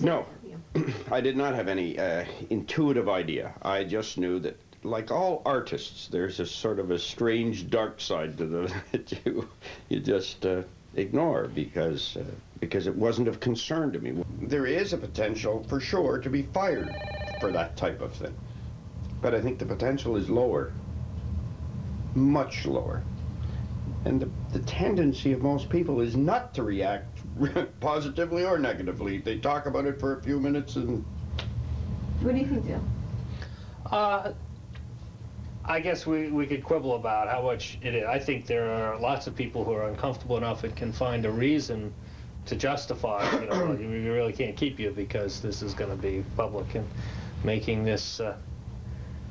No, I did not have any intuitive idea. I just knew that, like all artists, there's a sort of a strange dark side to them that you just ignore because it wasn't of concern to me. There is a potential, for sure, to be fired for that type of thing. But I think the potential is lower, much lower. And the tendency of most people is not to react positively or negatively. They talk about it for a few minutes and... What do you think, Dale? I guess we could quibble about how much it is. I think there are lots of people who are uncomfortable enough and can find a reason to justify, you know, we really can't keep you because this is going to be public, and making this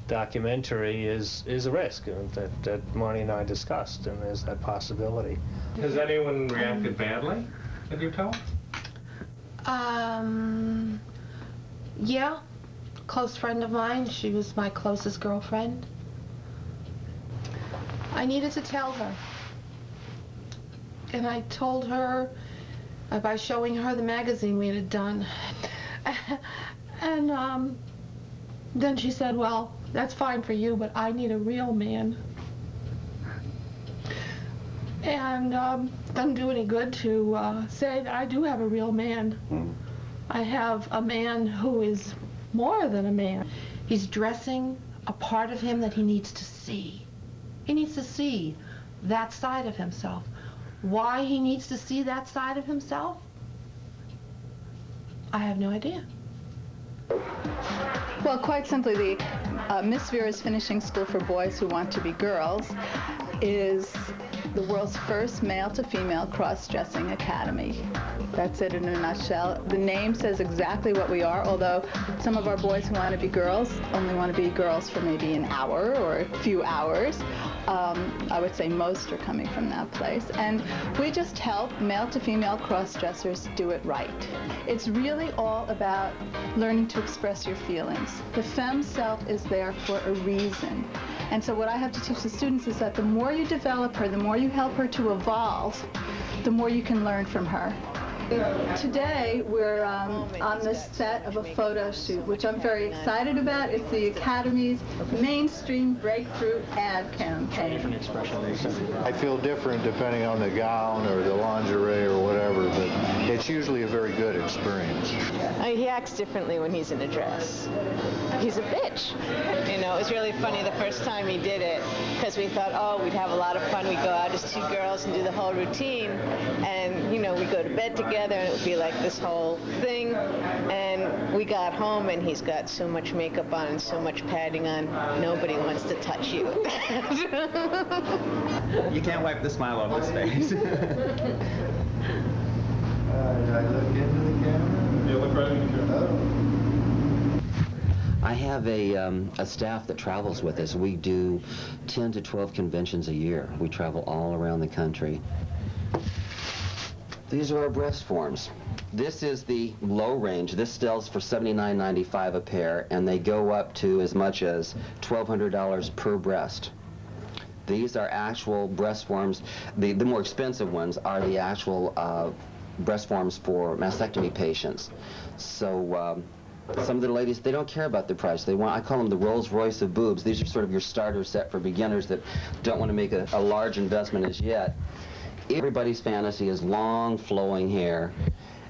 documentary is a risk that Marnie and I discussed, and there's that possibility. Has anyone reacted badly, can you tell? Yeah, close friend of mine. She was my closest girlfriend. I needed to tell her. And I told her by showing her the magazine we had done. And then she said, well, that's fine for you, but I need a real man. And it doesn't do any good to say that I do have a real man. I have a man who is more than a man. He's dressing a part of him that he needs to see. He needs to see that side of himself. Why he needs to see that side of himself, I have no idea. Well, quite simply, the Miss Vera's Finishing School for Boys Who Want to Be Girls is the world's first male-to-female cross-dressing academy. That's it in a nutshell. The name says exactly what we are, although some of our boys who want to be girls only want to be girls for maybe an hour or a few hours. I would say most are coming from that place. And we just help male-to-female cross-dressers do it right. It's really all about learning to express your feelings. The femme self is there for a reason. And so what I have to teach the students is that the more you develop her, the more you help her to evolve, the more you can learn from her. Today, we're on the set of a photo shoot, which I'm very excited about. It's the Academy's mainstream breakthrough ad campaign. I feel different depending on the gown or the lingerie or whatever, but it's usually a very good experience. He acts differently when he's in a dress. He's a bitch. You know, it was really funny the first time he did it, because we thought, oh, we'd have a lot of fun. We'd go out as two girls and do the whole routine, and, you know, we'd go to bed together, and it would be like this whole thing. And we got home, and he's got so much makeup on and so much padding on, nobody wants to touch you. You can't wipe the smile off his face. I look into the camera. Yeah, look right in the camera. I have a staff that travels with us. We do 10 to 12 conventions a year. We travel all around the country. These are our breast forms. This is the low range. This sells for $79.95 a pair, and they go up to as much as $1,200 per breast. These are actual breast forms. The more expensive ones are the actual breast forms for mastectomy patients. So some of the ladies, they don't care about the price. They want, I call them the Rolls Royce of boobs. These are sort of your starter set for beginners that don't want to make a large investment as yet. Everybody's fantasy is long, flowing hair.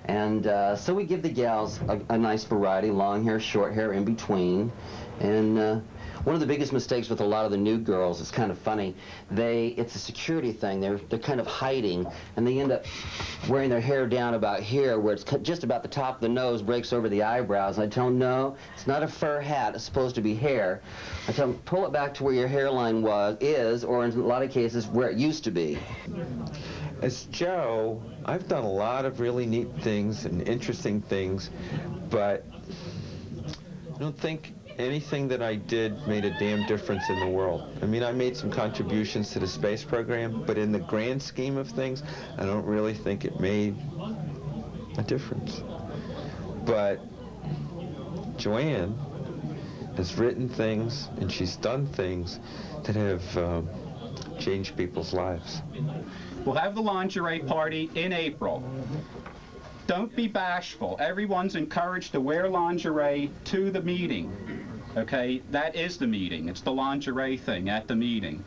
And so we give the gals a nice variety, long hair, short hair, in between. And one of the biggest mistakes with a lot of the new girls, it's kind of funny, it's a security thing. They're kind of hiding, and they end up wearing their hair down about here, where it's just about the top of the nose, breaks over the eyebrows. And I tell them, no, it's not a fur hat, it's supposed to be hair. I tell them, pull it back to where your hairline is, or in a lot of cases, where it used to be. As Joe, I've done a lot of really neat things and interesting things, but I don't think anything that I did made a damn difference in the world. I mean, I made some contributions to the space program, but in the grand scheme of things, I don't really think it made a difference. But JoAnn has written things, and she's done things that have changed people's lives. We'll have the lingerie party in April. don't be bashful. Everyone's encouraged to wear lingerie to the meeting. Okay, that is the meeting. It's the lingerie thing at the meeting.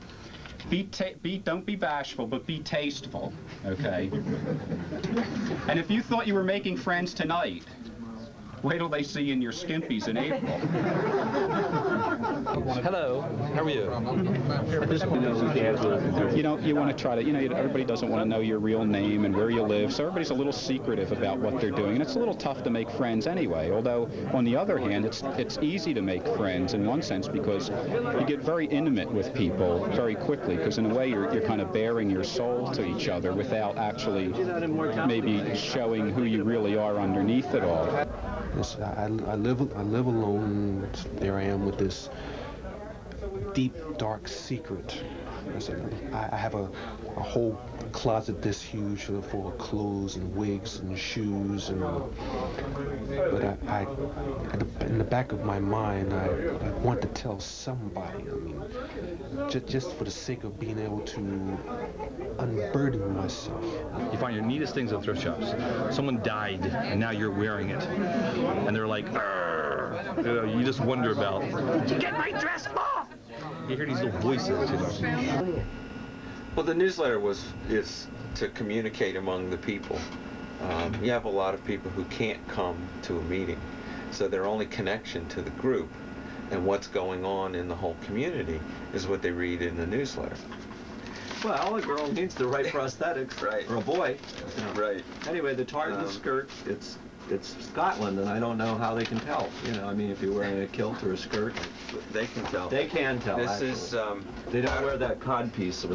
Don't be bashful, but be tasteful. Okay. And if you thought you were making friends tonight, wait till they see you in your skimpies in April. Hello, how are you? You want to try to, everybody doesn't want to know your real name and where you live, so everybody's a little secretive about what they're doing, and it's a little tough to make friends anyway, although on the other hand, it's easy to make friends in one sense because you get very intimate with people very quickly, because in a way you're kind of baring your soul to each other without actually maybe showing who you really are underneath it all. Yes, I live alone. There I am with this deep, dark secret. I have a whole closet this huge full of clothes and wigs and shoes, but in the back of my mind, I want to tell somebody. I mean, just for the sake of being able to unburden myself. You find your neatest things at thrift shops. Someone died, and now you're wearing it, and they're like, "Arr!" You just wonder about, "Did you get my dress off?" You hear these little voices. Well, the newsletter is to communicate among the people. You have a lot of people who can't come to a meeting, so their only connection to the group and what's going on in the whole community is what they read in the newsletter. Well, a girl needs the right prosthetics, right, or a boy. Right. Anyway, the tartan skirt, it's Scotland, and I don't know how they can tell. I mean, if you're wearing a kilt or a skirt. They can tell. They can tell, This actually. is... they don't wear that cod piece.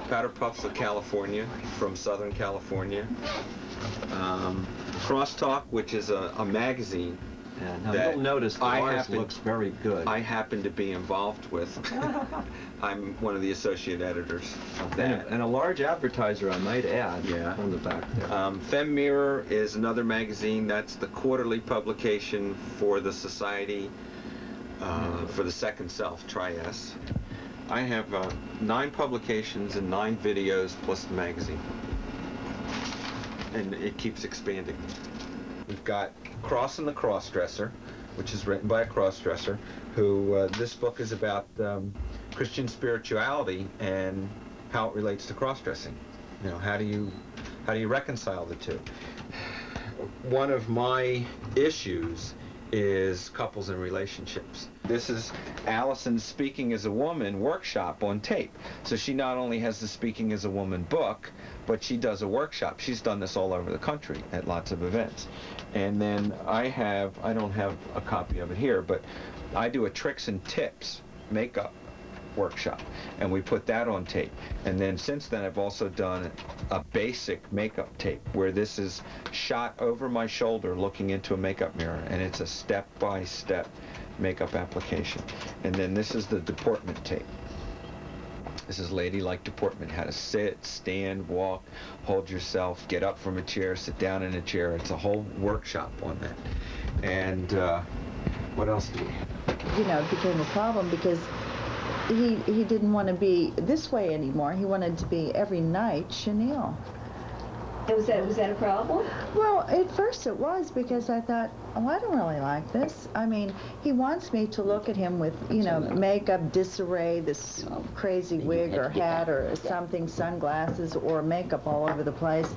Powder Puffs of California, from Southern California. Crosstalk, which is a magazine. Now you'll notice that ours looks very good. I happen to be involved with. I'm one of the associate editors of that. And a large advertiser, I might add, on the back there. Femme Mirror is another magazine. That's the quarterly publication for the Society for the Second Self, Tri-S. I have 9 publications and 9 videos plus the magazine. And it keeps expanding. We've got Cross and the Crossdresser, which is written by a crossdresser, who this book is about Christian spirituality and how it relates to crossdressing. How do you reconcile the two? One of my issues is couples and relationships. This is Allison's Speaking as a Woman workshop on tape. So she not only has the Speaking as a Woman book, but she does a workshop. She's done this all over the country at lots of events. And then I don't have a copy of it here, but I do a tricks and tips makeup workshop, and we put that on tape. And then since then I've also done a basic makeup tape where this is shot over my shoulder looking into a makeup mirror, and it's a step-by-step makeup application. And then this is the deportment tape. This is ladylike deportment, how to sit, stand, walk, hold yourself, get up from a chair, sit down in a chair. It's a whole workshop on that. And what else do we have? It became a problem because he didn't want to be this way anymore. He wanted to be every night chenille. Was that a problem? Well, at first it was, because I thought, I don't really like this. I mean, he wants me to look at him with, makeup, disarray, this crazy wig or hat or something, sunglasses or makeup all over the place.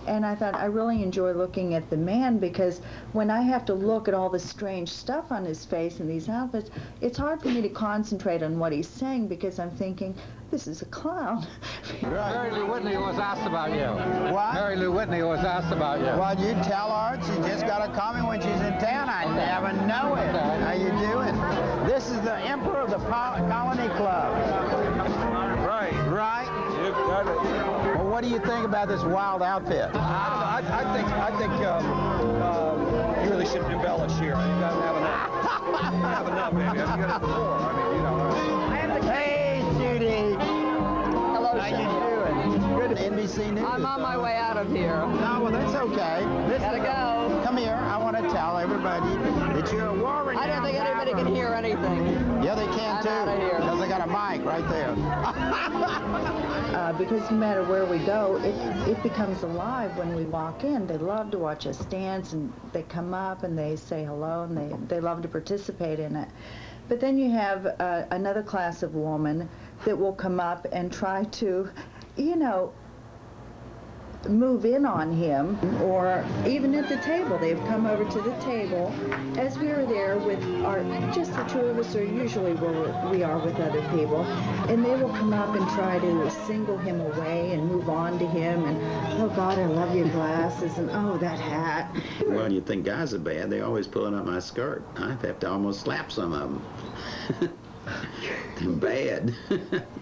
And I thought, I really enjoy looking at the man, because when I have to look at all the strange stuff on his face and these outfits, it's hard for me to concentrate on what he's saying, because I'm thinking, this is a clown. Mary Lou Whitney was asked about you. What? Mary Lou Whitney was asked about you. Well, you tell her she just got to call me when she's in town. I never know it. How you doing? This is the Emperor of the Colony Club. Right. Right? You got it. Well, what do you think about this wild outfit? I think you really should embellish here. You gotta have enough. You have enough, baby. You gotta have more. I mean, Hey, Judy. Hello, How you doing? Good. NBC News. I'm on my way out of here. No, well, that's okay. Gotta go. Come here. I want to tell everybody that you're a war-renowned I don't think anybody can hear anything. Yeah, they can I'm too. outta here. Because they got a mic right there. Because no matter where we go, it becomes alive when we walk in. They love to watch us dance, and they come up and they say hello, and they love to participate in it. But then you have another class of woman that will come up and try to, you know, move in on him, or even at the table. They've come over to the table as we are there with just the two of us, or usually we are with other people, and they will come up and try to single him away and move on to him, and oh God, I love your glasses, and oh, that hat. Well, you think guys are bad, they're always pulling up my skirt. I have to almost slap some of them. They're bad.